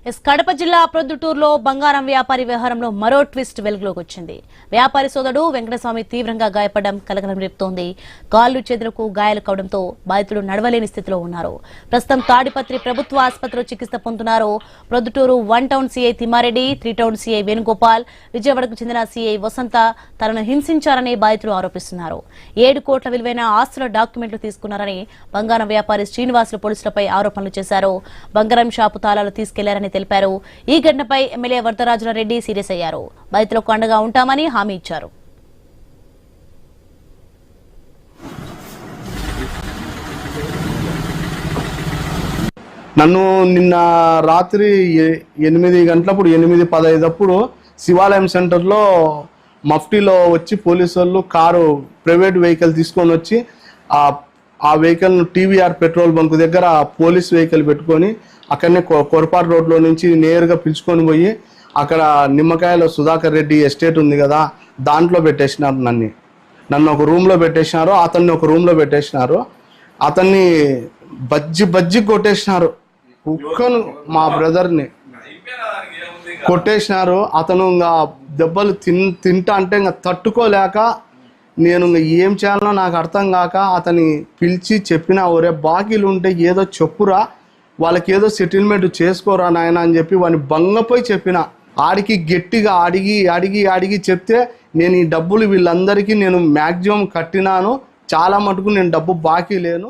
కడప జిల్లా ప్రొద్దుటూరులో బంగారం వ్యాపారి వ్యవహారంలో మరో ట్విస్ట్ వెలుగులోకి వచ్చింది. వ్యాపారి సోదరుడు వెంకటస్వామి తీవ్రంగా గాయపడడం కలకలం రేపుతోంది. కాళ్లు చేతులకు గాయాలు కావడంతో బాధితులు నడవలేని స్థితిలో ఉన్నారు. ప్రస్తుతం తాడిపత్రి ప్రభుత్వ ఆసుపత్రిలో చికిత్స పొందుతున్నారు. Proddatur 1 town CI Thimma Reddy, 3 town CI Venugopal, విజయవాడకు చెందిన సీఐ వసంత తనను హింసించారని బాధితులు ఆరోపిస్తున్నారు. 7 కోట్ల విలువైన ఆస్తుల డాక్యుమెంట్లు తీసుకున్నారని బంగారం వ్యాపారి శ్రీనివాసులు పోలీసులపై ఆరోపణలు చేశారు. బంగారం షాపు తాళాలు తీసుకెళ్లారని తెలిపారు. ఈ ఘటనపై ఎమ్మెల్యే వరదరాజులరెడ్డి సీరియస్ అయ్యారు. బాధితులకు అండగా ఉంటామని హామీ ఇచ్చారు. నన్ను నిన్న రాత్రి 8 గంటలప్పుడు 8:15 అప్పుడు శివాలయం సెంటర్లో మఫ్టీలో వచ్చి పోలీసు వాళ్ళు కారు ప్రైవేట్ వెహికల్ తీసుకొని వచ్చి ఆ వెహికల్ను టీవీఆర్ పెట్రోల్ బంక్ దగ్గర పోలీస్ వెహికల్ పెట్టుకొని అక్కడనే కొరపాటు రోడ్లో నుంచి నేరుగా పిలుచుకొని పోయి అక్కడ నిమ్మకాయలో సుధాకర్ రెడ్డి ఎస్టేట్ ఉంది కదా, దాంట్లో పెట్టేసినారు. నన్ను ఒక రూమ్లో పెట్టేసినారు, అతన్ని ఒక రూమ్లో పెట్టేసినారు. అతన్ని బజ్జి కొట్టేసినారు. కుక్కను మా బ్రదర్ని కొట్టేసినారు. అతను ఇంకా దెబ్బలు తింటా అంటే ఇంకా తట్టుకోలేక నేను ఏం చేయాలో నాకు అర్థం కాక అతని పిలిచి చెప్పిన, ఒరే బాకీలు ఉంటే ఏదో చెప్పురా, వాళ్ళకి ఏదో సెటిల్మెంట్ చేసుకోరా నాయన అని చెప్పి వాడిని బంగపోయి చెప్పిన. ఆడికి గట్టిగా అడిగి చెప్తే నేను ఈ డబ్బులు వీళ్ళందరికీ నేను మ్యాక్సిమం కట్టినాను, చాలా మటుకు నేను డబ్బు బాకీ లేను.